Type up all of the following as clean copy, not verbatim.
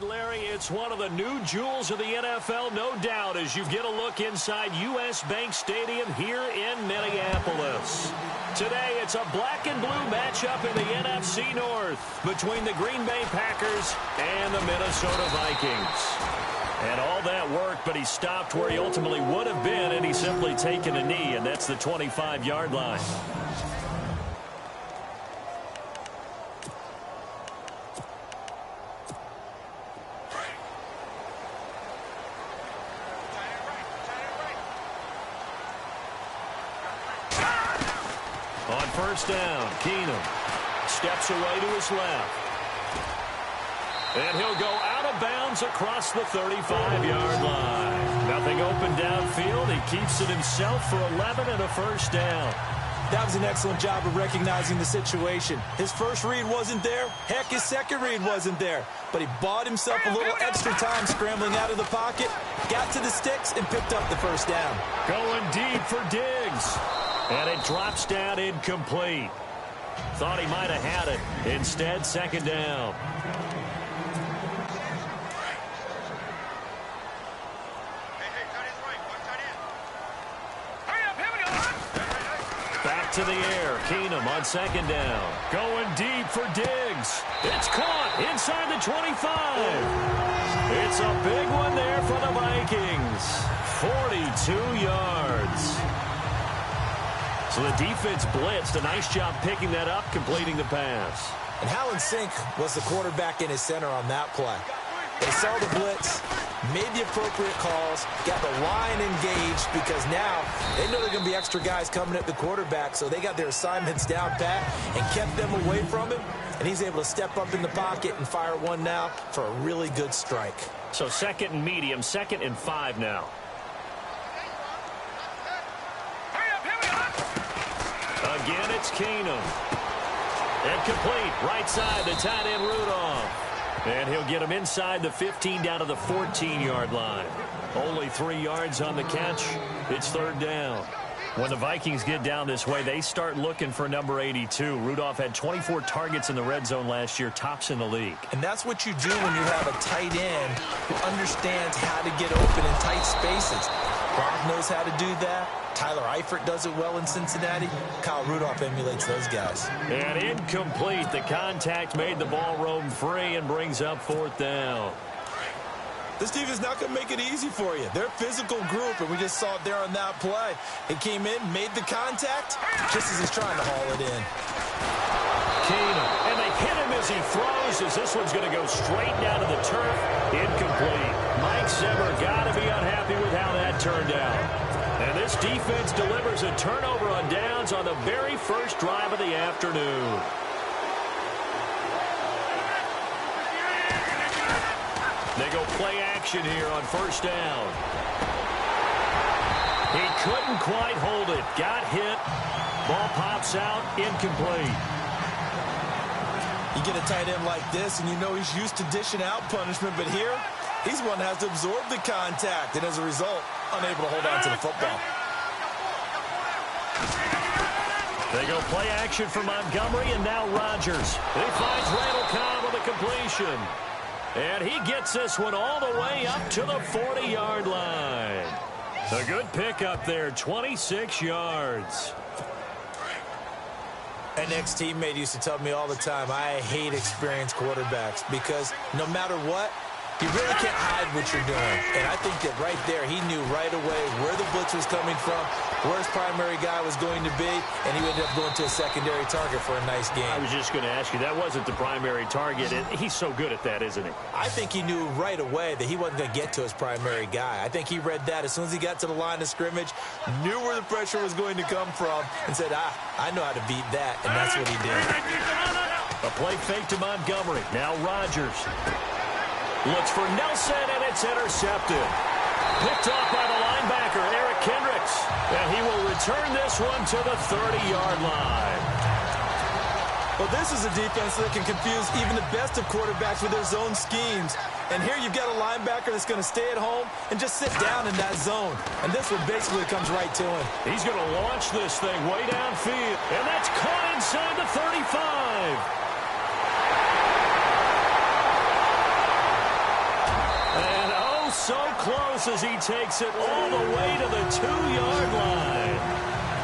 right, Larry, it's one of the new jewels of the NFL, no doubt, as you get a look inside U.S. Bank Stadium here in Minneapolis. Today, it's a black and blue matchup in the NFC North between the Green Bay Packers and the Minnesota Vikings. And all that worked, but he stopped where he ultimately would have been, and he's simply taken a knee, and that's the 25-yard line. On first down, Keenum steps away to his left. And he'll go out of bounds across the 35-yard line. Nothing open downfield. He keeps it himself for 11 and a first down. That was an excellent job of recognizing the situation. His first read wasn't there. Heck, his second read wasn't there. But he bought himself a little extra time scrambling out of the pocket, got to the sticks, and picked up the first down. Going deep for Diggs. And it drops down incomplete. Thought he might have had it. Instead, second down. Back to the air. Keenum on second down. Going deep for Diggs. It's caught inside the 25. It's a big one there for the Vikings. 42 yards. So the defense blitzed. A nice job picking that up, completing the pass. And how in sync was the quarterback in his center on that play? They saw the blitz, made the appropriate calls, got the line engaged, because now they know there are going to be extra guys coming at the quarterback, so they got their assignments down pat and kept them away from him, and he's able to step up in the pocket and fire one now for a really good strike. So second and medium, 2nd and 5 now. Again, it's Keenum. And complete. Right side, the tight end Rudolph. And he'll get him inside the 15 down to the 14-yard line. Only 3 yards on the catch. It's third down. When the Vikings get down this way, they start looking for number 82. Rudolph had 24 targets in the red zone last year, tops in the league. And that's what you do when you have a tight end who understands how to get open in tight spaces. Bob knows how to do that. Tyler Eifert does it well in Cincinnati. Kyle Rudolph emulates those guys. And incomplete. The contact made the ball roam free and brings up fourth down. This team is not going to make it easy for you. They're a physical group, and we just saw it there on that play. He came in, made the contact, just as he's trying to haul it in. Keenum, and they hit him as he throws, as this one's going to go straight down to the turf. Incomplete. Mike Zimmer got to be unhappy with how that turned out. And this defense delivers a turnover on downs on the very first drive of the afternoon. They go play action here on first down. He couldn't quite hold it. Got hit. Ball pops out. Incomplete. You get a tight end like this, and you know he's used to dishing out punishment, but here, he's one that has to absorb the contact, and as a result, unable to hold on to the football. They go play action for Montgomery, and now Rodgers. He finds Randall Cobb with a completion. And he gets this one all the way up to the 40-yard line. A good pickup there, 26 yards. An ex-teammate used to tell me all the time, I hate experienced quarterbacks because no matter what, you really can't hide what you're doing. And I think that right there, he knew right away where the blitz was coming from, where his primary guy was going to be, and he ended up going to a secondary target for a nice game. I was just going to ask you, that wasn't the primary target. He's so good at that, isn't he? I think he knew right away that he wasn't going to get to his primary guy. I think he read that as soon as he got to the line of scrimmage, knew where the pressure was going to come from, and said, I know how to beat that, and that's what he did. A play fake to Montgomery. Now Rodgers. Looks for Nelson, and it's intercepted. Picked off by the linebacker, Eric Kendricks. And he will return this one to the 30-yard line. Well, this is a defense that can confuse even the best of quarterbacks with their zone schemes. And here you've got a linebacker that's going to stay at home and just sit down in that zone. And this one basically comes right to him. He's going to launch this thing way downfield. And that's caught inside the 35. pass as he takes it all the way to the 2-yard line.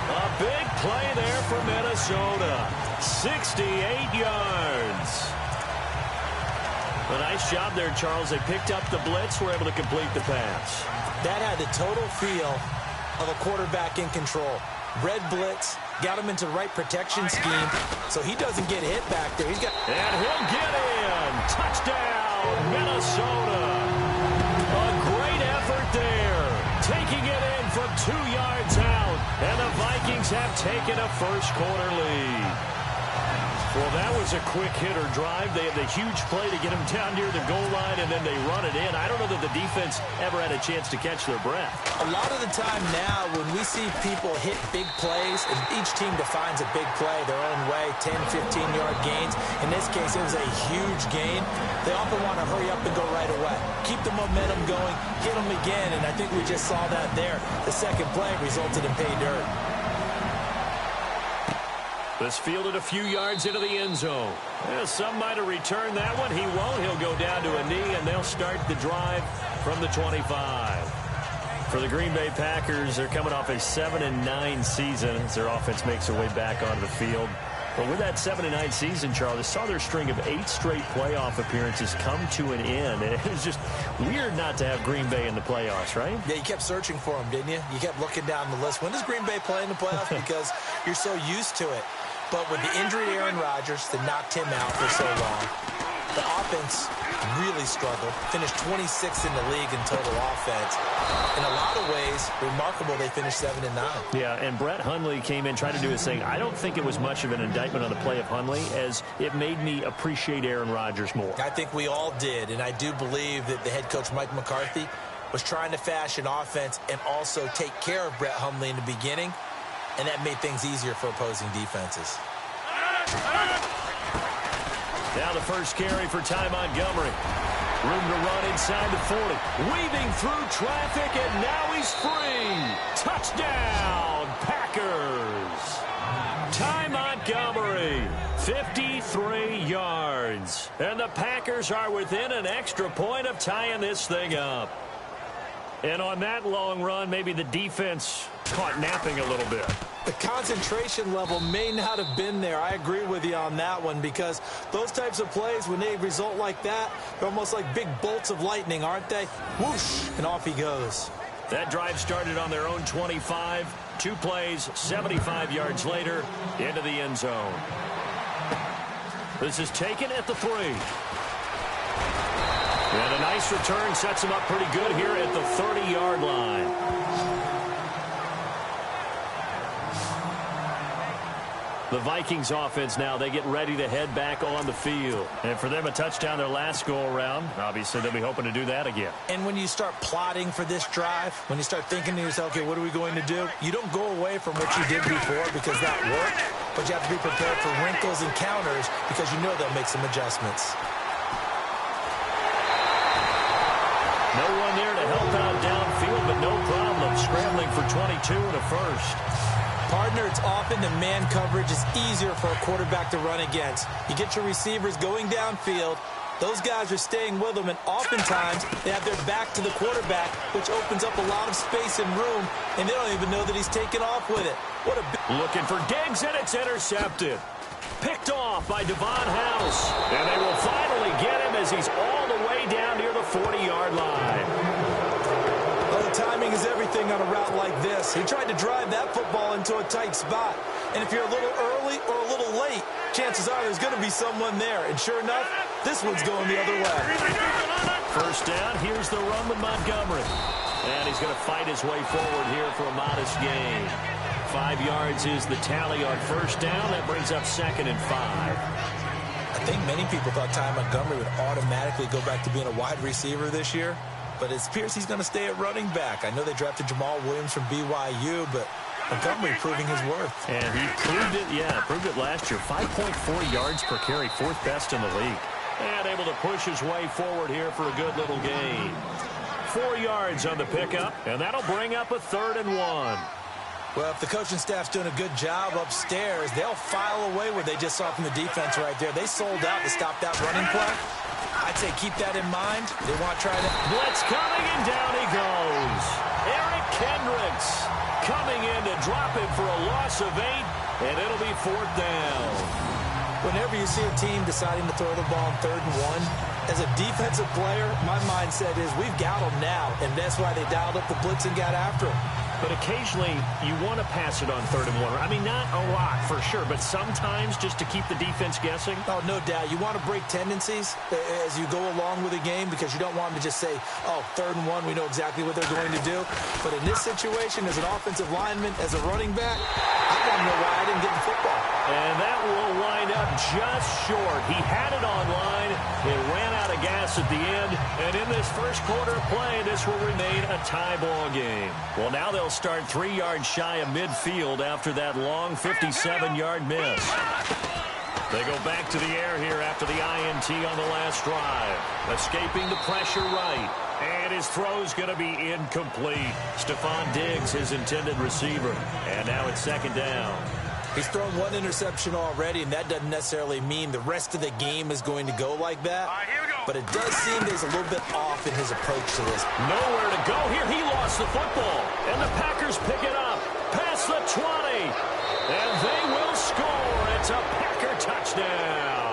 A big play there for Minnesota. 68 yards. A nice job there, Charles. They picked up the blitz, were able to complete the pass. That had the total feel of a quarterback in control. Red blitz, got him into the right protection scheme, so he doesn't get hit back there. And he'll get in. Touchdown, Minnesota. A great effort there. Taking it in from 2 yards out. And the Vikings have taken a first-quarter lead. Well, that was a quick hitter drive. They had the huge play to get him down near the goal line, and then they run it in. I don't know that the defense ever had a chance to catch their breath. A lot of the time now, when we see people hit big plays, and each team defines a big play their own way, 10, 15-yard gains. In this case, it was a huge gain. They often want to hurry up and go right away. Keep the momentum going, hit them again, and I think we just saw that there. The second play resulted in pay dirt. This fielded a few yards into the end zone. Yeah, some might have returned that one. He won't. He'll go down to a knee, and they'll start the drive from the 25. For the Green Bay Packers, they're coming off a 7-9 season as their offense makes their way back onto the field. But with that 7-9 season, Charles, they saw their string of 8 straight playoff appearances come to an end. And it was just weird not to have Green Bay in the playoffs, right? Yeah, you kept searching for them, didn't you? You kept looking down the list. When does Green Bay play in the playoffs? Because you're so used to it. But with the injury to Aaron Rodgers that knocked him out for so long, the offense really struggled. Finished 26th in the league in total offense. In a lot of ways, remarkable they finished 7-9. Yeah, and Brett Hundley came in trying to do his thing. I don't think it was much of an indictment on the play of Hundley, as it made me appreciate Aaron Rodgers more. I think we all did, and I do believe that the head coach, Mike McCarthy, was trying to fashion offense and also take care of Brett Hundley in the beginning, and that made things easier for opposing defenses. Now the first carry for Ty Montgomery. Room to run inside the 40. Weaving through traffic, and now he's free. Touchdown, Packers. Ty Montgomery, 53 yards. And the Packers are within an extra point of tying this thing up. And on that long run, maybe the defense caught napping a little bit. The concentration level may not have been there. I agree with you on that one, because those types of plays, when they result like that, they're almost like big bolts of lightning, aren't they? Whoosh, and off he goes. That drive started on their own 25. 2 plays, 75 yards later, into the end zone. This is taken at the 3. And a nice return sets him up pretty good here at the 30-yard line. The Vikings offense now, they get ready to head back on the field. And for them, a touchdown their last go-around. Obviously, they'll be hoping to do that again. And when you start plotting for this drive, when you start thinking to yourself, okay, what are we going to do? You don't go away from what you did before because that worked, but you have to be prepared for wrinkles and counters because you know they'll make some adjustments. No one there to help out downfield, but no problem. Scrambling for 22 and a first. Partner, it's often the man coverage is easier for a quarterback to run against. You get your receivers going downfield. Those guys are staying with them, and oftentimes they have their back to the quarterback, which opens up a lot of space and room, and they don't even know that he's taken off with it. What a looking for Diggs, and it's intercepted. Picked off by Devon House. And they will finally get him as he's all the way down near the 40-yard line. Timing is everything on a route like this. He tried to drive that football into a tight spot. And if you're a little early or a little late, chances are there's going to be someone there. And sure enough, this one's going the other way. First down, here's the run with Montgomery. And he's going to fight his way forward here for a modest gain. 5 yards is the tally on first down. That brings up 2nd and 5. I think many people thought Ty Montgomery would automatically go back to being a wide receiver this year. But it appears he's going to stay at running back. I know they drafted Jamal Williams from BYU, but Montgomery proving his worth. And he proved it, proved it last year. 5.4 yards per carry, 4th best in the league. And able to push his way forward here for a good little gain. 4 yards on the pickup, and that'll bring up a 3rd and 1. Well, if the coaching staff's doing a good job upstairs, they'll file away what they just saw from the defense right there. They sold out to stop that running play. I'd say keep that in mind. They want to try to... Blitz coming, and down he goes. Eric Kendricks coming in to drop it for a loss of 8, and it'll be 4th down. Whenever you see a team deciding to throw the ball on 3rd and 1, as a defensive player, my mindset is we've got them now, and that's why they dialed up the blitz and got after them. But occasionally, you want to pass it on 3rd and 1. I mean, not a lot for sure, but sometimes just to keep the defense guessing. Oh, no doubt. You want to break tendencies as you go along with a game because you don't want them to just say, oh, 3rd and 1, we know exactly what they're going to do. But in this situation, as an offensive lineman, as a running back, I want to know why I didn't get the football. And that will wind up just short. He had it on line. It ran out of gas at the end. And in this first quarter of play, this will remain a tie ball game. Well, now they'll start 3 yards shy of midfield after that long 57-yard miss. They go back to the air here after the INT on the last drive. Escaping the pressure right. And his throw's going to be incomplete. Stephon Diggs, his intended receiver. And now it's 2nd down. He's thrown 1 interception already, and that doesn't necessarily mean the rest of the game is going to go like that. But it does seem there's a little bit off in his approach to this. Nowhere to go here. He lost the football. And the Packers pick it up. Past the 20. And they will score. It's a Packer touchdown.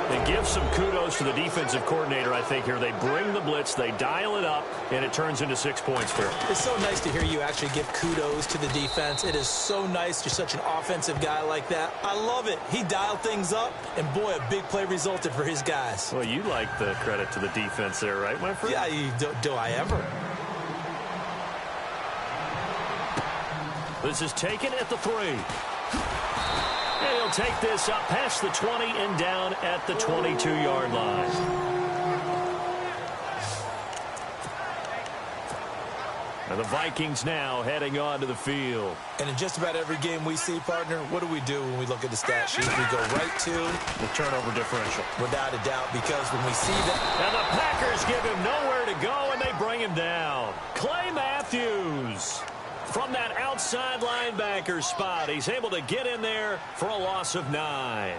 And give some kudos to the defensive coordinator, I think, here. They bring the blitz, they dial it up, and it turns into 6 points for him. It's so nice to hear you actually give kudos to the defense. It is so nice. You're such an offensive guy like that. I love it. He dialed things up, and boy, a big play resulted for his guys. Well, you like the credit to the defense there, right, my friend? Yeah, do I ever? This is taken at the 3. And he'll take this up past the 20 and down at the 22-yard line. And the Vikings now heading onto the field. And in just about every game we see, partner, what do we do when we look at the stat sheet? We go right to the turnover differential. Without a doubt, because when we see that... And the Packers give him nowhere to go, and they bring him down. Clay Matthews. From that outside linebacker spot, he's able to get in there for a loss of 9.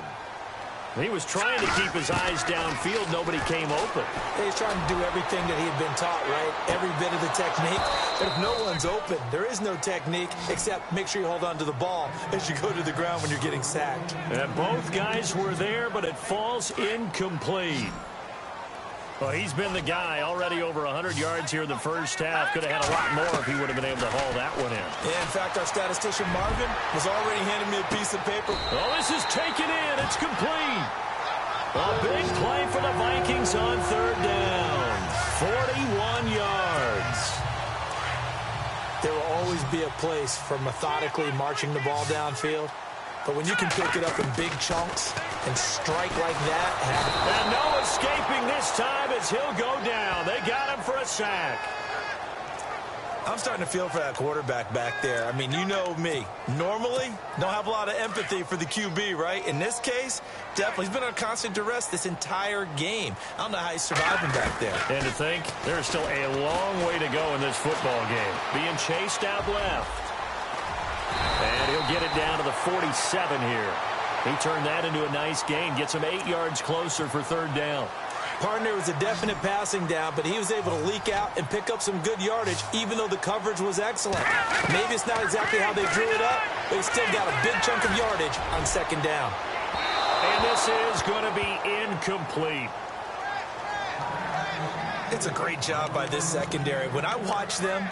He was trying to keep his eyes downfield. Nobody came open. He's trying to do everything that he had been taught, right? Every bit of the technique. But if no one's open, there is no technique except make sure you hold on to the ball as you go to the ground when you're getting sacked. And both guys were there, but it falls incomplete. Well, he's been the guy already over 100 yards here in the first half. Could have had a lot more if he would have been able to haul that one in. Yeah, in fact, our statistician Marvin was already handing me a piece of paper. Oh, this is taken in. It's complete. A big play for the Vikings on 3rd down. 41 yards. There will always be a place for methodically marching the ball downfield. But when you can pick it up in big chunks and strike like that. And no escaping this time as he'll go down. They got him for a sack. I'm starting to feel for that quarterback back there. I mean, you know me. Normally, don't have a lot of empathy for the QB, right? In this case, definitely. He's been on constant duress this entire game. I don't know how he's surviving back there. And to think, there's still a long way to go in this football game. Being chased out left. And he'll get it down to the 47 here. He turned that into a nice gain. Gets him 8 yards closer for 3rd down. Partner was a definite passing down, but he was able to leak out and pick up some good yardage, even though the coverage was excellent. Maybe it's not exactly how they drew it up, but he still got a big chunk of yardage on 2nd down. And this is going to be incomplete. It's a great job by this secondary. When I watch them,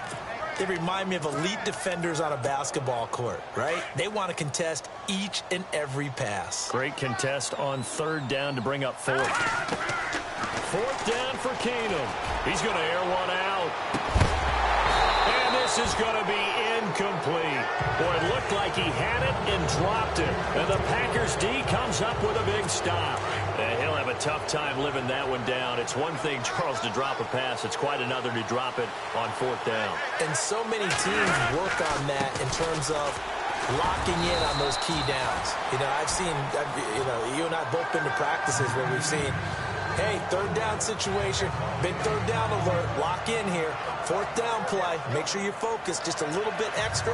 they remind me of elite defenders on a basketball court, right? They want to contest each and every pass. Great contest on 3rd down to bring up 4th. 4th down for Keenum. He's going to air one out. And this is going to be incomplete. Boy, it looked like he had it and dropped it. And the Packers D comes up with a big stop. And he'll have a tough time living that one down. It's one thing, Charles, to drop a pass. It's quite another to drop it on 4th down. And so many teams work on that in terms of locking in on those key downs. You know, you and I both been to practices where we've seen, hey, 3rd down situation, big 3rd down alert, lock in here, 4th down play, make sure you're focused just a little bit extra.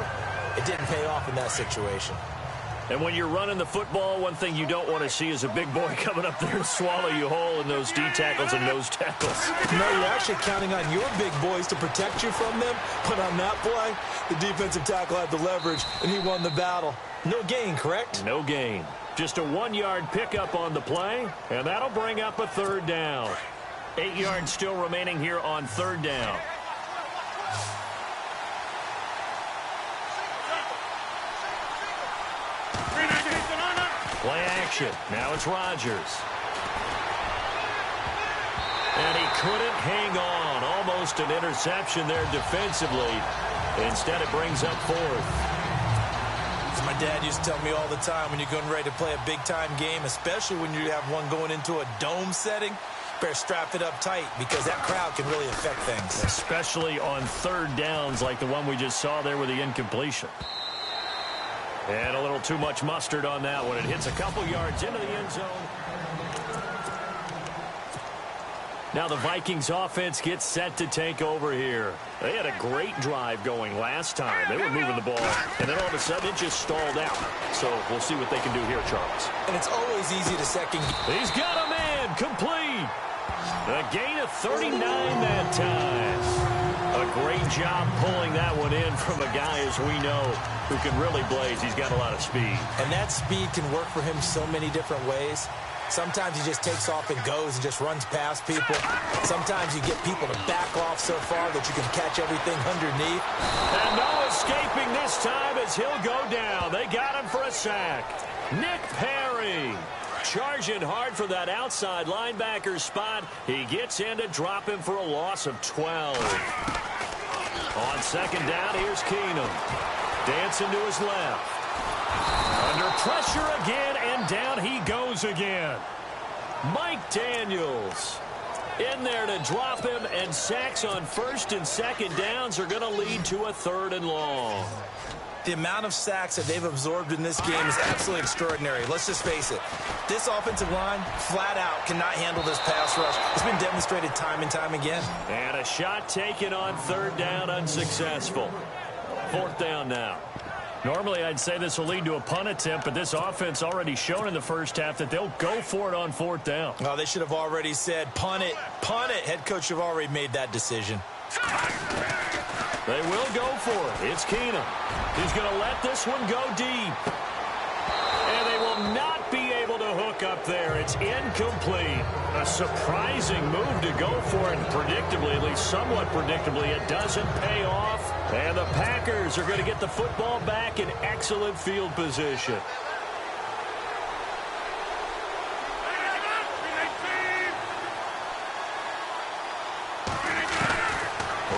It didn't pay off in that situation. And when you're running the football, one thing you don't want to see is a big boy coming up there and swallow you whole in those D tackles and nose tackles. No, you're actually counting on your big boys to protect you from them. But on that play, the defensive tackle had the leverage, and he won the battle. No gain, correct? No gain. Just a 1-yard pickup on the play, and that'll bring up a third down. 8 yards still remaining here on third down. Play action. Now it's Rodgers. And he couldn't hang on. Almost an interception there defensively. Instead, it brings up fourth. As my dad used to tell me all the time, when you're getting ready to play a big-time game, especially when you have one going into a dome setting, better strap it up tight because that crowd can really affect things. Especially on third downs like the one we just saw there with the incompletion. And a little too much mustard on that one. It hits a couple yards into the end zone. Now the Vikings offense gets set to take over here. They had a great drive going last time. They were moving the ball, and then all of a sudden it just stalled out. So we'll see what they can do here, Charles. And it's always easy to second. He's got a man complete. A gain of 39 that time. A great job pulling that one in from a guy, as we know, who can really blaze. He's got a lot of speed. And that speed can work for him so many different ways. Sometimes he just takes off and goes and just runs past people. Sometimes you get people to back off so far that you can catch everything underneath. And no escaping this time as he'll go down. They got him for a sack. Nick Perry charging hard for that outside linebacker spot. He gets in to drop him for a loss of 12. On second down, here's Keenum. Dancing to his left. Under pressure again, and down he goes again. Mike Daniels in there to drop him, and sacks on first and second downs are going to lead to a third and long. The amount of sacks that they've absorbed in this game is absolutely extraordinary. Let's just face it. This offensive line, flat out, cannot handle this pass rush. It's been demonstrated time and time again. And a shot taken on third down, unsuccessful. Fourth down now. Normally, I'd say this will lead to a punt attempt, but this offense already shown in the first half that they'll go for it on fourth down. Oh, they should have already said, punt it, punt it. Head coach have already made that decision. They will go for it. It's Keenum. He's going to let this one go deep. And they will not be able to hook up there. It's incomplete. A surprising move to go for it. Predictably, at least somewhat predictably, it doesn't pay off. And the Packers are going to get the football back in excellent field position.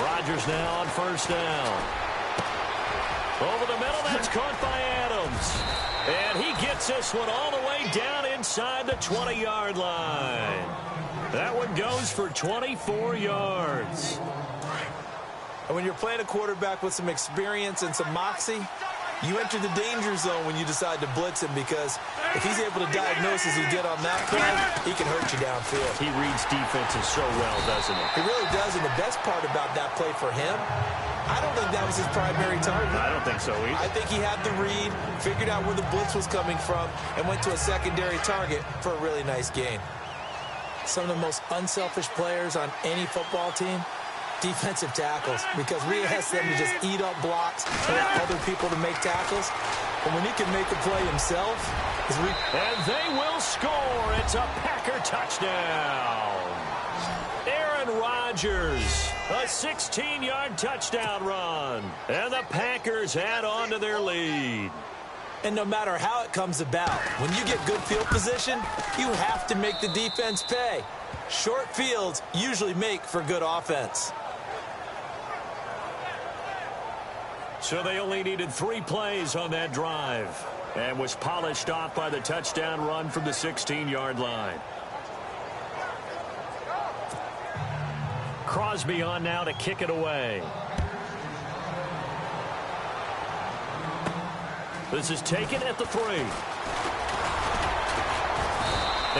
Rodgers now on first down. Over the middle, that's caught by Adams. And he gets this one all the way down inside the 20-yard line. That one goes for 24 yards. And when you're playing a quarterback with some experience and some moxie, you enter the danger zone when you decide to blitz him, because if he's able to diagnose as he did on that play, he can hurt you downfield. He reads defenses so well, doesn't he? He really does, and the best part about that play for him, I don't think that was his primary target. I don't think so either. I think he had the read, figured out where the blitz was coming from, and went to a secondary target for a really nice gain. Some of the most unselfish players on any football team, defensive tackles, because we ask them to just eat up blocks and let other people to make tackles. But when he can make a play himself, and they will score. It's a Packer touchdown. Aaron Rodgers, a 16-yard touchdown run, and the Packers add on to their lead. And no matter how it comes about, when you get good field position, you have to make the defense pay. Short fields usually make for good offense. So they only needed 3 plays on that drive, and was polished off by the touchdown run from the 16-yard line. Crosby on now to kick it away. This is taken at the 3.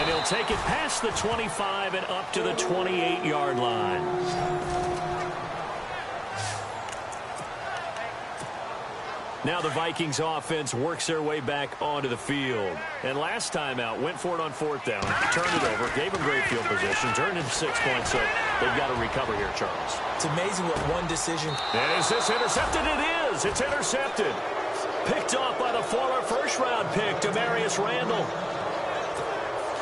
And he'll take it past the 25 and up to the 28-yard line. Now the Vikings offense works their way back onto the field. And last time out, went for it on 4th down, turned it over, gave them great field position, turned into 6 points, so they've got to recover here, Charles. It's amazing what one decision. And is this intercepted? It is. It's intercepted. Picked off by the former first-round pick, Demarius Randall.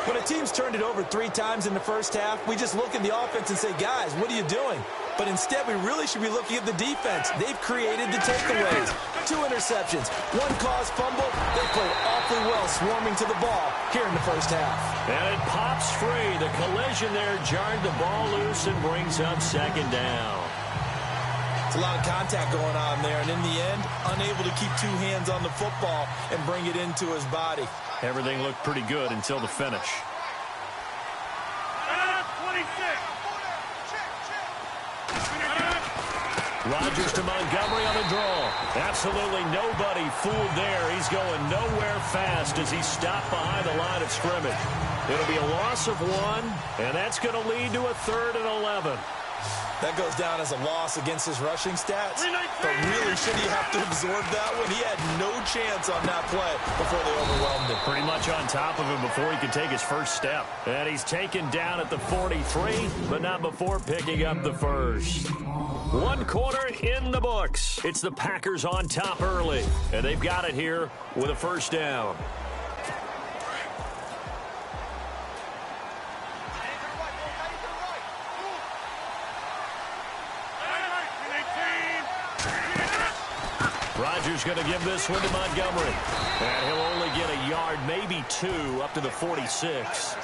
When a team's turned it over 3 times in the first half, we just look at the offense and say, guys, what are you doing? But instead, we really should be looking at the defense. They've created the takeaways. 2 interceptions, 1 caused fumble. They played awfully well swarming to the ball here in the first half. And it pops free. The collision there jarred the ball loose and brings up 2nd down. It's a lot of contact going on there, and in the end, unable to keep 2 hands on the football and bring it into his body. Everything looked pretty good until the finish. Rodgers to Montgomery on the draw. Absolutely nobody fooled there. He's going nowhere fast as he's stopped behind the line of scrimmage. It'll be a loss of 1, and that's going to lead to a 3rd and 11. That goes down as a loss against his rushing stats. But really, should he have to absorb that one? He had no chance on that play before they overwhelmed him. Pretty much on top of him before he could take his first step. And he's taken down at the 43, but not before picking up the first. 1 quarter in the books. It's the Packers on top early, and they've got it here with a first down. Rodgers going to give this one to Montgomery. And he'll only get a yard, maybe 2, up to the 46.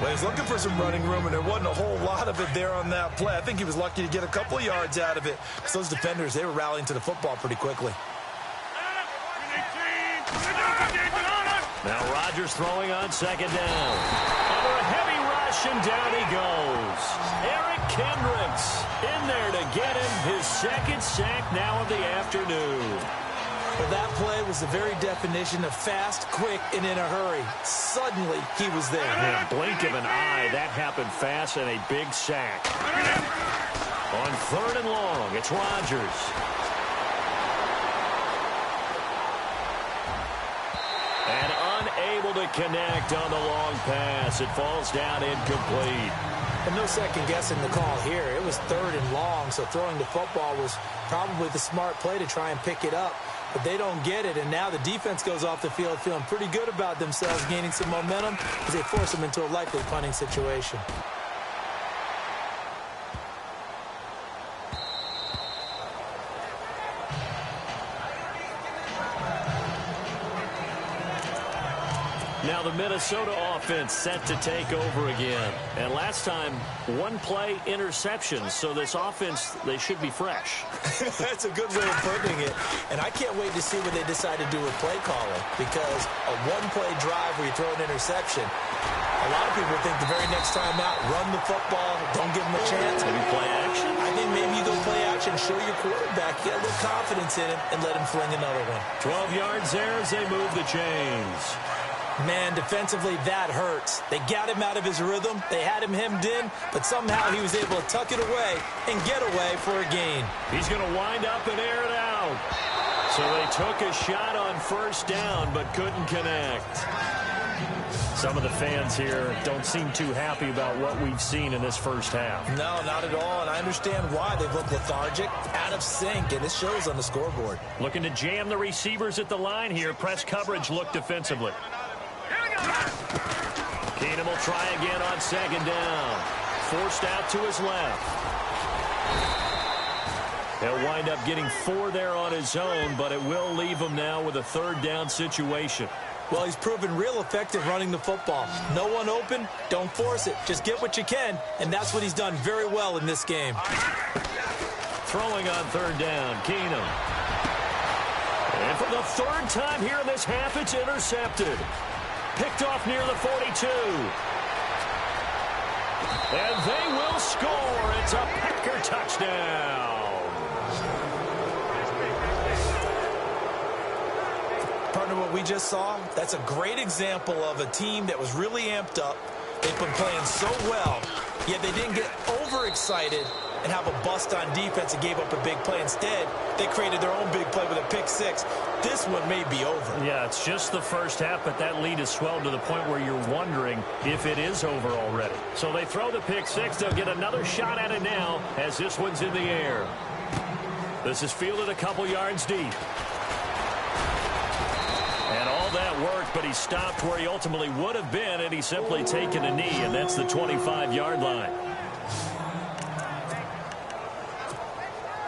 Well, he's looking for some running room, and there wasn't a whole lot of it there on that play. I think he was lucky to get a couple of yards out of it, because those defenders, they were rallying to the football pretty quickly. Now Rodgers throwing on 2nd down. Under a heavy rush, and down he goes. Eric Kendricks in there to get him his 2nd sack now of the afternoon. Well, that play was the very definition of fast, quick, and in a hurry. Suddenly, he was there. In a blink of an eye, that happened fast and a big sack. On 3rd and long, it's Rodgers. And unable to connect on the long pass. It falls down incomplete. And no second guessing the call here. It was 3rd and long, so throwing the football was probably the smart play to try and pick it up. But they don't get it, and now the defense goes off the field feeling pretty good about themselves, gaining some momentum as they force them into a likely punting situation. Now the Minnesota offense set to take over again. And last time, 1-play interception. So this offense, they should be fresh. That's a good way of putting it. And I can't wait to see what they decide to do with play calling. Because a 1-play drive where you throw an interception, a lot of people think the very next time out, run the football, don't give them a chance. Maybe play action? I think maybe you go play action, show your quarterback, get a little confidence in him, and let him fling another one. 12 yards there as they move the chains. Man, defensively, that hurts. They got him out of his rhythm. They had him hemmed in, but somehow he was able to tuck it away and get away for a gain. He's going to wind up and air it out. So they took a shot on 1st down, but couldn't connect. Some of the fans here don't seem too happy about what we've seen in this first half. No, not at all, and I understand why. They've looked lethargic, out of sync, and it shows on the scoreboard. Looking to jam the receivers at the line here. Press coverage look defensively. Keenum will try again on 2nd down. Forced out to his left. He'll wind up getting 4 there on his own, but it will leave him now with a 3rd down situation. Well, he's proven real effective running the football. No one open, don't force it. Just get what you can, and that's what he's done very well in this game. Throwing on 3rd down, Keenum. And for the 3rd time here in this half, it's intercepted. Picked off near the 42. And they will score. It's a Packer touchdown. Partner, what we just saw, that's a great example of a team that was really amped up. They've been playing so well, yet they didn't get overexcited and have a bust on defense and gave up a big play. Instead, they created their own big play with a pick six. This one may be over. Yeah, it's just the first half, but that lead has swelled to the point where you're wondering if it is over already. So they throw the pick six. They'll get another shot at it now as this one's in the air. This is fielded a couple yards deep. And all that worked, but he stopped where he ultimately would have been, and he's simply taken a knee, and that's the 25-yard line.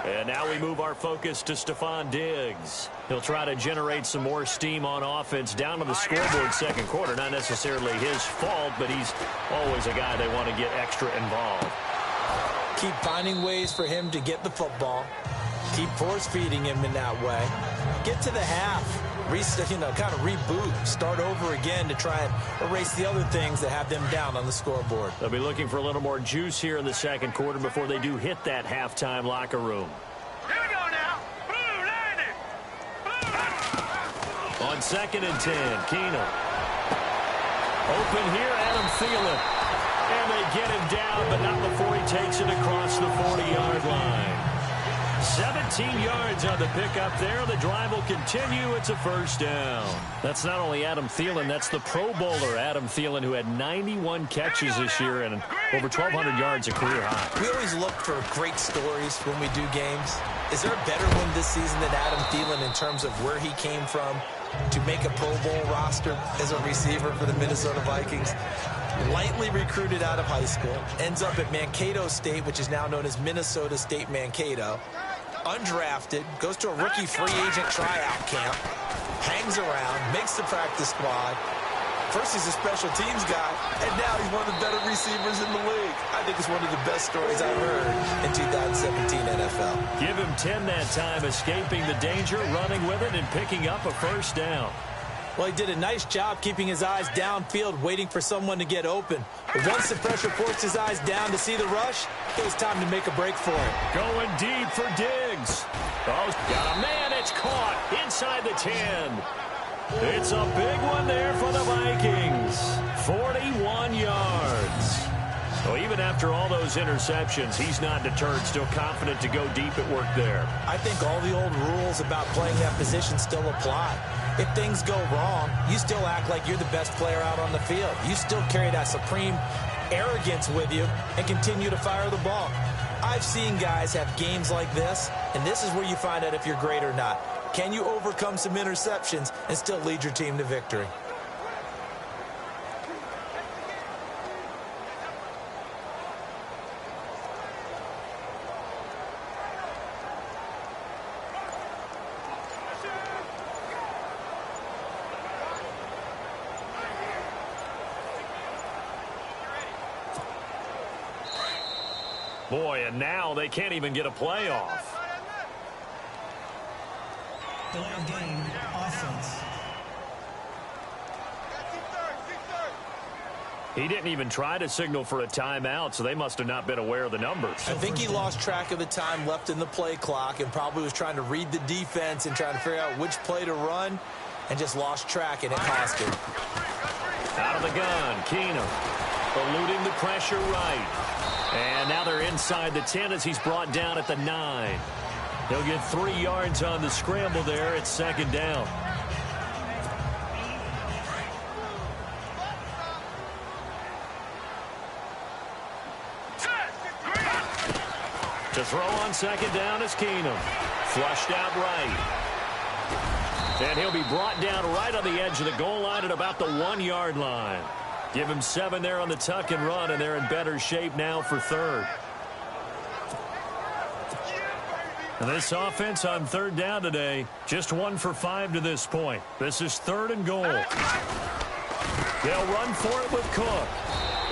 And now we move our focus to Stephon Diggs. He'll try to generate some more steam on offense down to the scoreboard second quarter. Not necessarily his fault, but he's always a guy they want to get extra involved. Keep finding ways for him to get the football. Keep force-feeding him in that way. Get to the half. Kind of reboot. Start over again to try and erase the other things that have them down on the scoreboard. They'll be looking for a little more juice here in the second quarter before they do hit that halftime locker room. Here we go now. Blue landing. Blue. On 2nd and 10, Keenum. Open here, Adam Thielen. And they get him down, but not before he takes it across the 40-yard line. 17 yards on the pickup there. The drive will continue. It's a first down. That's not only Adam Thielen, that's the Pro Bowler Adam Thielen, who had 91 catches this year and over 1,200 yards, a career high. We always look for great stories when we do games. Is there a better one this season than Adam Thielen in terms of where he came from to make a Pro Bowl roster as a receiver for the Minnesota Vikings? Lightly recruited out of high school, ends up at Mankato State, which is now known as Minnesota State Mankato. Undrafted, goes to a rookie free agent tryout camp, hangs around, makes the practice squad. First he's a special teams guy, and now he's one of the better receivers in the league. I think it's one of the best stories I've heard in 2017 NFL. Give him 10 that time, escaping the danger, running with it, and picking up a first down. Well, he did a nice job keeping his eyes downfield, waiting for someone to get open. But once the pressure forced his eyes down to see the rush, it was time to make a break for it. Going deep for Diggs. Oh, got a man. It's caught inside the 10. It's a big one there for the Vikings. 41 yards. So even after all those interceptions, he's not deterred, still confident to go deep at work there. I think all the old rules about playing that position still apply. If things go wrong, you still act like you're the best player out on the field. You still carry that supreme arrogance with you and continue to fire the ball. I've seen guys have games like this, and this is where you find out if you're great or not. Can you overcome some interceptions and still lead your team to victory? Boy, and now they can't even get a playoff. Delay of game, offense. He didn't even try to signal for a timeout, so they must have not been aware of the numbers. I think he lost track of the time left in the play clock and probably was trying to read the defense and trying to figure out which play to run and just lost track, and it cost him. Out of the gun, Keenum eluding the pressure right. And now they're inside the 10 as he's brought down at the 9. He'll get 3 yards on the scramble there. It's second down. To throw on second down is Keenum. Flushed out right. And he'll be brought down right on the edge of the goal line at about the 1-yard line. Give him 7 there on the tuck and run, and they're in better shape now for third. And this offense on third down today, just 1 for 5 to this point. This is 3rd and goal. They'll run for it with Cook.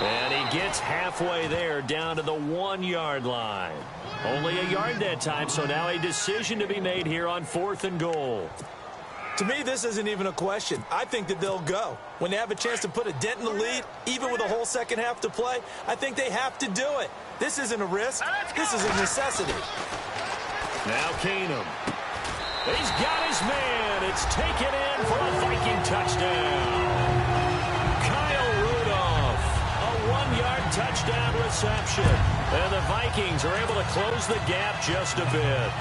And he gets halfway there down to the 1-yard line. Only a yard that time, so now a decision to be made here on 4th and goal. To me, this isn't even a question. I think that they'll go. When they have a chance to put a dent in the lead, even with a whole second half to play, I think they have to do it. This isn't a risk. This is a necessity. Now Keenum. He's got his man. It's taken in for a Viking touchdown. Kyle Rudolph, a 1-yard touchdown reception. And the Vikings are able to close the gap just a bit.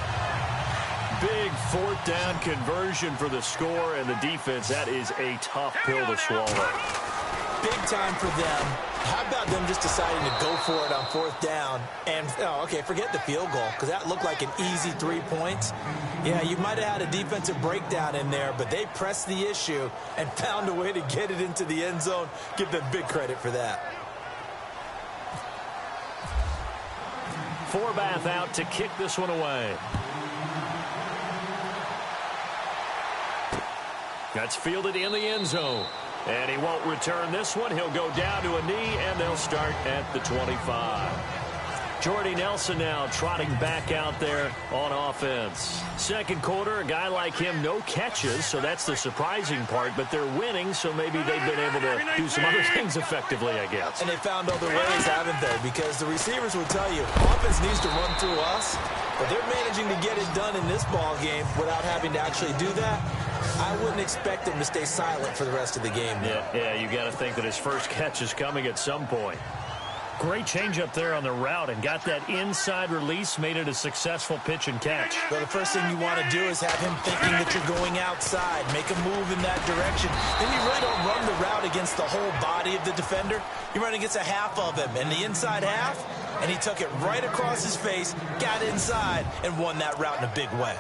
Big fourth down conversion for the score, and the defense, that is a tough pill to swallow. Big time for them. How about them just deciding to go for it on fourth down? And, forget the field goal, because that looked like an easy 3 points. Yeah, you might have had a defensive breakdown in there, but they pressed the issue and found a way to get it into the end zone. Give them big credit for that. Forbath out to kick this one away. That's fielded in the end zone. And he won't return this one. He'll go down to a knee, and they'll start at the 25. Jordy Nelson now trotting back out there on offense. Second quarter, a guy like him, no catches, so that's the surprising part. But they're winning, so maybe they've been able to do some other things effectively, I guess. And they found other ways, haven't they? Because the receivers will tell you, offense needs to run through us, but they're managing to get it done in this ball game without having to actually do that. I wouldn't expect them to stay silent for the rest of the game. Yeah, you got to think that his first catch is coming at some point. Great change up there on the route and got that inside release, made it a successful pitch and catch. Well, the first thing you want to do is have him thinking that you're going outside, make a move in that direction. Then you really don't run the route against the whole body of the defender. You run against a half of him, and the inside half, and he took it right across his face, got inside, and won that route in a big way.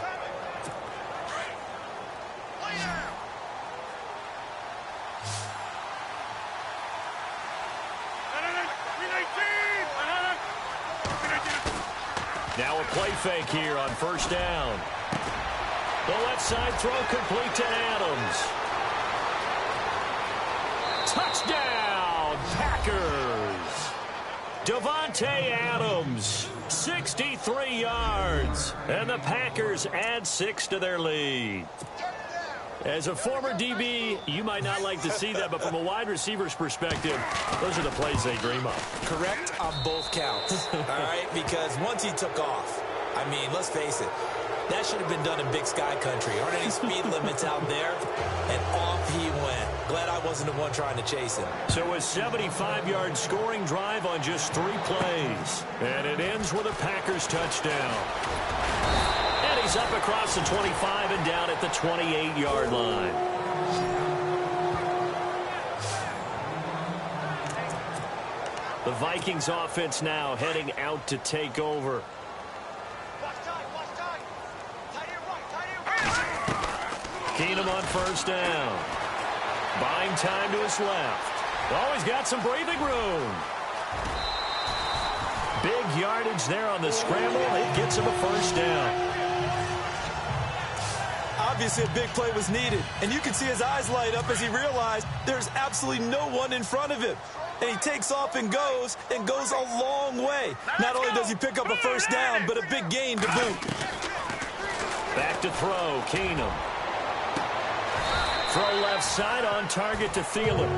Now a play fake here on first down. The left side throw complete to Adams. Touchdown, Packers. Davante Adams, 63 yards. And the Packers add 6 to their lead. As a former DB, you might not like to see that, but from a wide receiver's perspective, those are the plays they dream of. Correct on both counts, all right? Because once he took off, I mean, let's face it, that should have been done in Big Sky Country. Aren't any speed limits out there? And off he went. Glad I wasn't the one trying to chase him. So a 75-yard scoring drive on just 3 plays. And it ends with a Packers touchdown. And he's up across the 25 and down at the 28-yard line. The Vikings offense now heading out to take over. Keenum on first down. Buying time to his left. Always got some breathing room. Big yardage there on the scramble. It gets him a first down. Obviously, a big play was needed, and you can see his eyes light up as he realized there's absolutely no one in front of him. And he takes off and goes a long way. Not only does he pick up a first down, but a big gain to boot. Back to throw, Keenum. Throw left side on target to Thielen.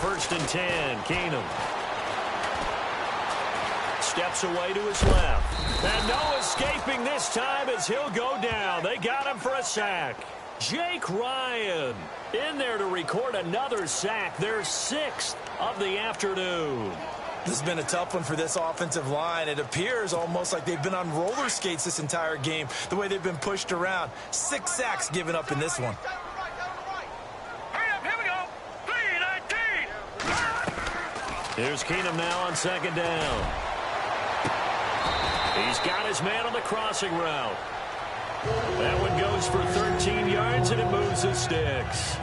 First and 10, Keenum. Steps away to his left. And no escaping this time as he'll go down. They got him for a sack. Jake Ryan in there to record another sack. Their 6th of the afternoon. This has been a tough one for this offensive line. It appears almost like they've been on roller skates this entire game, the way they've been pushed around. 6 sacks given up in this one. Here's Keenum now on second down. He's got his man on the crossing route. That one goes for 13 yards, and it moves his sticks.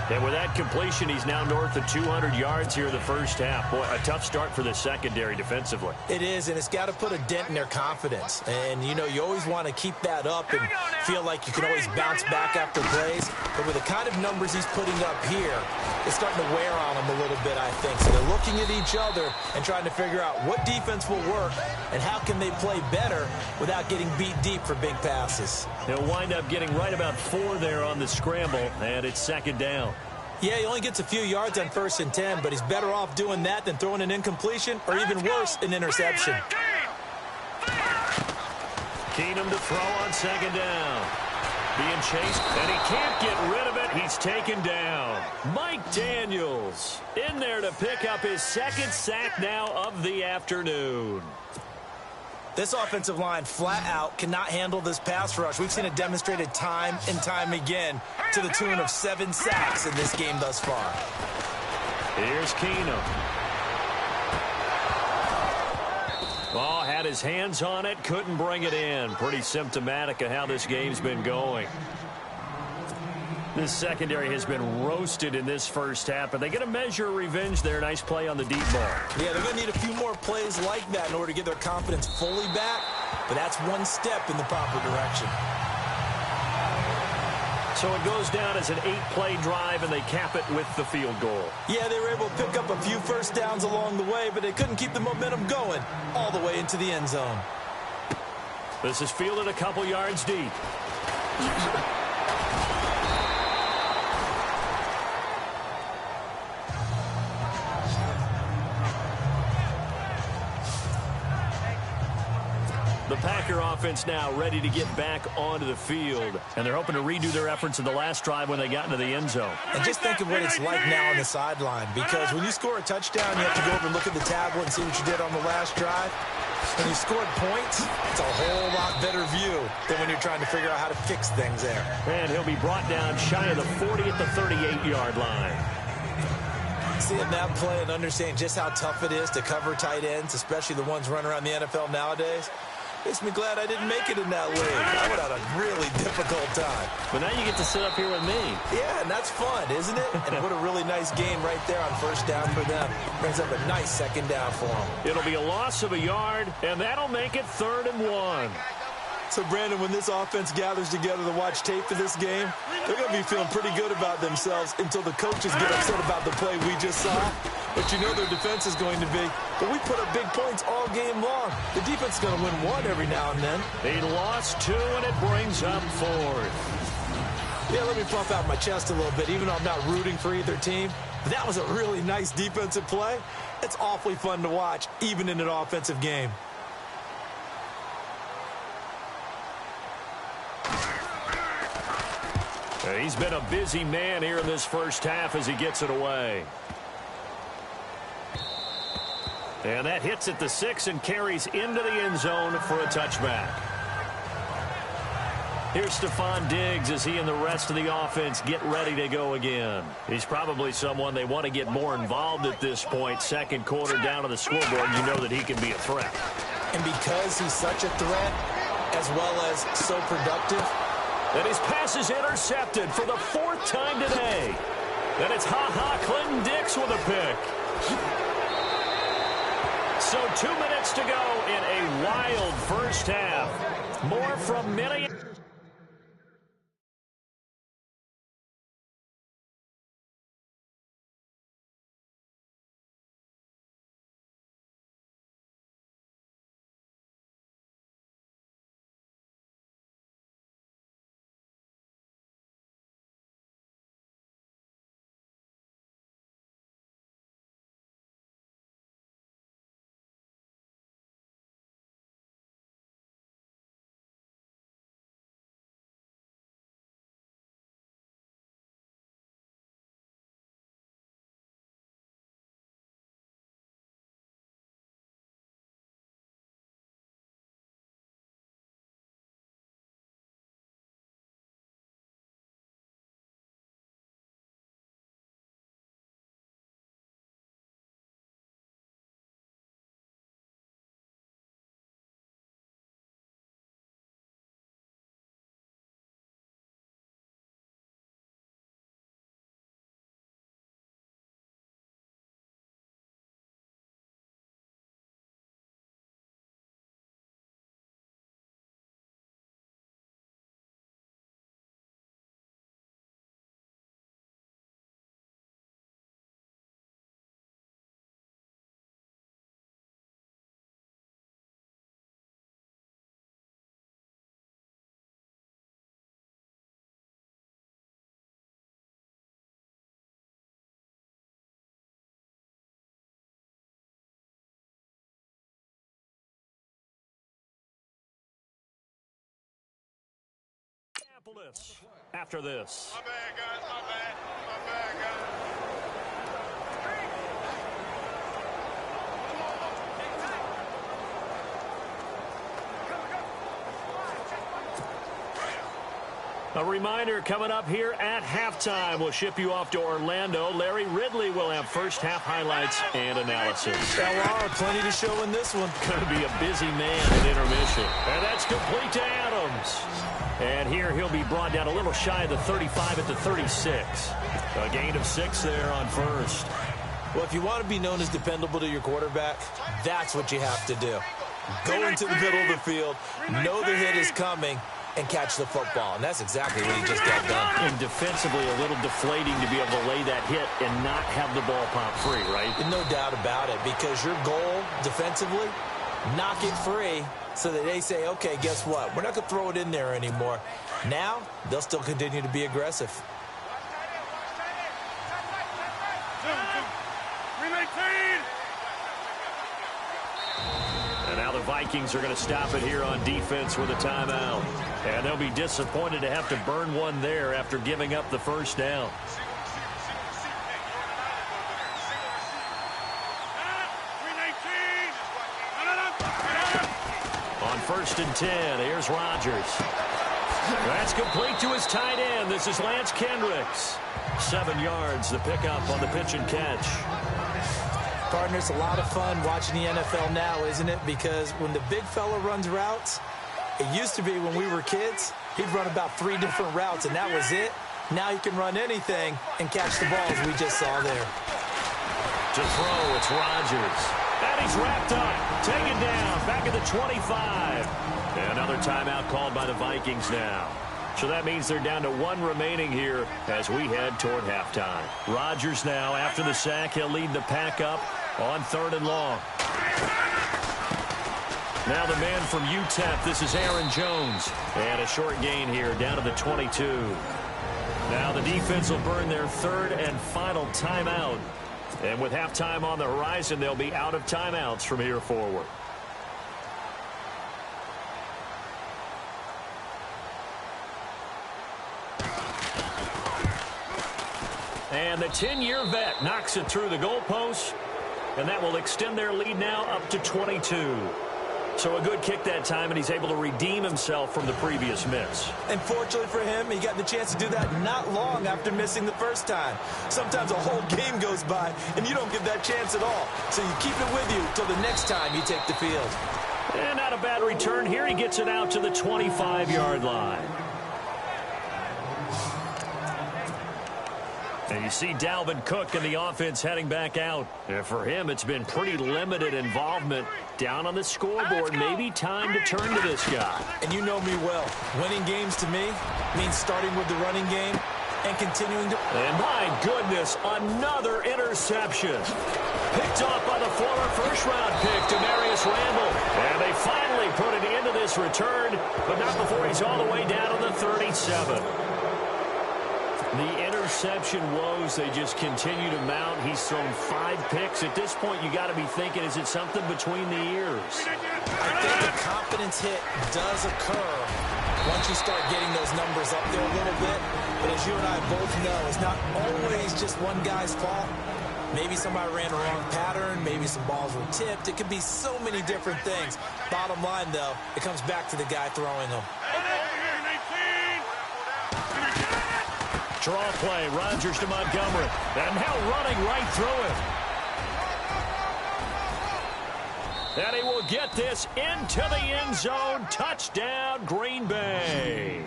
And with that completion, he's now north of 200 yards here in the first half. Boy, a tough start for the secondary defensively. It is, and it's got to put a dent in their confidence. And, you know, you always want to keep that up and feel like you can always bounce back after plays. But with the kind of numbers he's putting up here, it's starting to wear on them a little bit, I think. So they're looking at each other and trying to figure out what defense will work and how can they play better without getting beat deep for big passes. He'll wind up getting right about 4 there on the scramble, and it's second down. Yeah, he only gets a few yards on 1st and 10, but he's better off doing that than throwing an incompletion or even worse, an interception. Keenum to throw on 2nd down. Being chased, and he can't get rid of it. He's taken down. Mike Daniels in there to pick up his 2nd sack now of the afternoon. This offensive line flat out cannot handle this pass rush. We've seen it demonstrated time and time again to the tune of 7 sacks in this game thus far. Here's Keenum. Oh, had his hands on it, couldn't bring it in. Pretty symptomatic of how this game's been going. This secondary has been roasted in this first half, but they get a measure of revenge there. Nice play on the deep ball. Yeah, they're going to need a few more plays like that in order to get their confidence fully back, but that's one step in the proper direction. So it goes down as an 8-play drive, and they cap it with the field goal. Yeah, they were able to pick up a few first downs along the way, but they couldn't keep the momentum going all the way into the end zone. This is fielded a couple yards deep. The Packer offense now ready to get back onto the field, and they're hoping to redo their efforts in the last drive when they got into the end zone. And just think of what it's like now on the sideline, because when you score a touchdown, you have to go over and look at the tablet and see what you did on the last drive. When you scored points, it's a whole lot better view than when you're trying to figure out how to fix things there. And he'll be brought down shy of the 40 at the 38-yard line. Seeing that play and understanding just how tough it is to cover tight ends, especially the ones running around the NFL nowadays, makes me glad I didn't make it in that league. I would have a really difficult time. But now you get to sit up here with me. Yeah, and that's fun, isn't it? And what a really nice game right there on 1st down for them. Brings up a nice 2nd down for them. It'll be a loss of a yard, and that'll make it 3rd and 1. So, Brandon, when this offense gathers together to watch tape for this game, they're going to be feeling pretty good about themselves until the coaches get upset about the play we just saw. But you know their defense is going to be, but we put up big points all game long. The defense is going to win one every now and then. They lost 2, and it brings up 4th. Yeah, let me puff out my chest a little bit, even though I'm not rooting for either team. But that was a really nice defensive play. It's awfully fun to watch, even in an offensive game. He's been a busy man here in this first half as he gets it away. And that hits at the 6 and carries into the end zone for a touchback. Here's Stephon Diggs as he and the rest of the offense get ready to go again. He's probably someone they want to get more involved at this point. 2nd quarter down on the scoreboard, you know that he can be a threat. And because he's such a threat, as well as so productive, and his pass is intercepted for the 4th time today. And it's Clinton Dix with a pick. So 2 minutes to go in a wild first half. More from Minneapolis. Minneapolis after this. My bad, guys. My bad. My bad, guys. A reminder coming up here at halftime. We'll ship you off to Orlando. Larry Ridley will have first half highlights and analysis. LR, plenty to show in this one. Going to be a busy man at intermission. And that's complete to Adams. And here he'll be brought down a little shy of the 35 at the 36. A gain of 6 there on first. Well, if you want to be known as dependable to your quarterback, that's what you have to do. Go into the middle of the field, know the hit is coming, and catch the football. And that's exactly what he just got done. And defensively, a little deflating to be able to lay that hit and not have the ball pop free, right? No doubt about it, because your goal defensively, knock it free so that they say, okay, guess what? We're not going to throw it in there anymore. Now, they'll still continue to be aggressive. And now the Vikings are going to stop it here on defense with a timeout. And they'll be disappointed to have to burn one there after giving up the first down. On 1st and 10, here's Rodgers. That's complete to his tight end. This is Lance Kendricks. 7 yards, the pickup on the pitch and catch. Partner, it's a lot of fun watching the NFL now, isn't it? Because when the big fella runs routes, it used to be when we were kids, he'd run about 3 different routes, and that was it. Now he can run anything and catch the balls we just saw there. To throw, it's Rodgers. And he's wrapped up. Taken down. Back at the 25. And another timeout called by the Vikings now. So that means they're down to 1 remaining here as we head toward halftime. Rodgers now, after the sack, he'll lead the pack up on 3rd and long. Now the man from UTEP, this is Aaron Jones. And a short gain here, down to the 22. Now the defense will burn their 3rd and final timeout. And with halftime on the horizon, they'll be out of timeouts from here forward. And the 10-year vet knocks it through the goalpost, and that will extend their lead now up to 22. So a good kick that time, and he's able to redeem himself from the previous miss. And fortunately for him, he got the chance to do that not long after missing the first time. Sometimes a whole game goes by, and you don't get that chance at all. So you keep it with you till the next time you take the field. And not a bad return here. He gets it out to the 25-yard line. And you see Dalvin Cook and the offense heading back out. And for him, it's been pretty limited involvement. Down on the scoreboard, maybe time to turn to this guy. And you know me well. Winning games to me means starting with the running game and continuing to... And my goodness, another interception. Picked off by the former first-round pick, Demarius Randall. And they finally put it into this return, but not before he's all the way down on the 37. The interception woes, they just continue to mount. He's thrown 5 picks. At this point, you got to be thinking, is it something between the ears? I think a confidence hit does occur once you start getting those numbers up there a little bit. But as you and I both know, it's not always just one guy's fault. Maybe somebody ran a wrong pattern. Maybe some balls were tipped. It could be so many different things. Bottom line, though, it comes back to the guy throwing them. Draw play, Rodgers to Montgomery. And now running right through him. And he will get this into the end zone. Touchdown, Green Bay.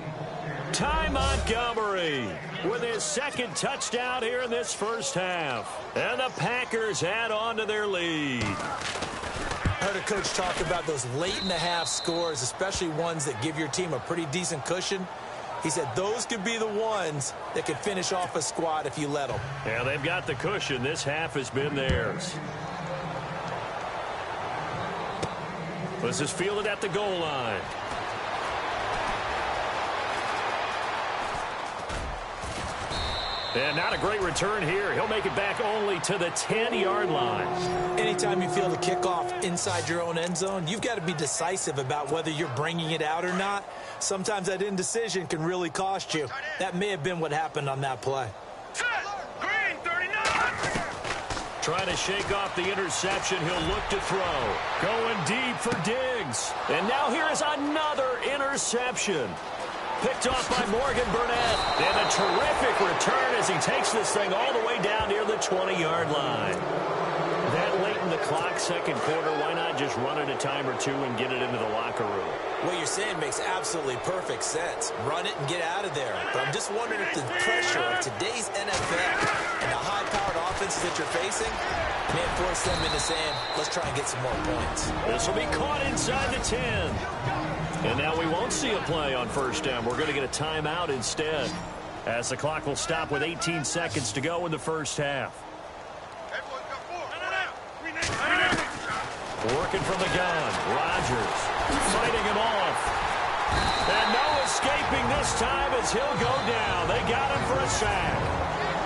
Ty Montgomery with his 2nd touchdown here in this first half. And the Packers add on to their lead. I heard a coach talk about those late-in-the-half scores, especially ones that give your team a pretty decent cushion. He said those could be the ones that could finish off a squad if you let them. Yeah, they've got the cushion. This half has been theirs. This is fielded at the goal line. And not a great return here. He'll make it back only to the 10-yard line. Anytime you feel the kickoff inside your own end zone, you've got to be decisive about whether you're bringing it out or not. Sometimes that indecision can really cost you. That may have been what happened on that play. Green, 39. Trying to shake off the interception. He'll look to throw. Going deep for Diggs. And now here is another interception. Picked off by Morgan Burnett. And a terrific return as he takes this thing all the way down near the 20-yard line. That late in the clock, second quarter, why not just run it a time or two and get it into the locker room? What you're saying makes absolutely perfect sense. Run it and get out of there. But I'm just wondering if the pressure of today's NFL and the high-powered offenses that you're facing may force them into saying, let's try and get some more points. This will be caught inside the 10. And now we won't see a play on first down. We're going to get a timeout instead, as the clock will stop with 18 seconds to go in the first half. Working from the gun. Rodgers fighting him off. And no escaping this time as he'll go down. They got him for a sack.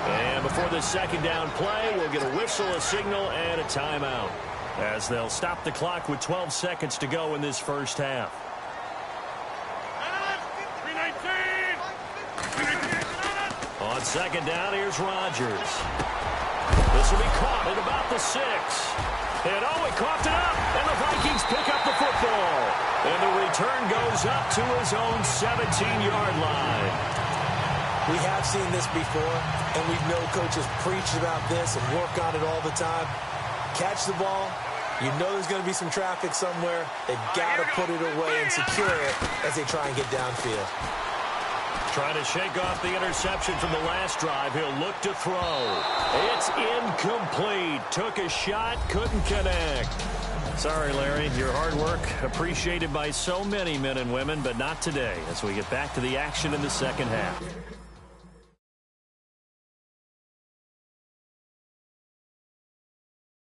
And before the second down play, we'll get a whistle, a signal, and a timeout, as they'll stop the clock with 12 seconds to go in this first half. On second down, here's Rodgers. This will be caught at about the 6. And he coughed it up, and the Vikings pick up the football. And the return goes up to his own 17-yard line. We have seen this before, and we know coaches preach about this and work on it all the time. Catch the ball. You know there's going to be some traffic somewhere. They've got to put it away and secure it as they try and get downfield. Trying to shake off the interception from the last drive. He'll look to throw. It's incomplete. Took a shot, couldn't connect. Sorry, Larry. Your hard work appreciated by so many men and women, but not today as we get back to the action in the second half.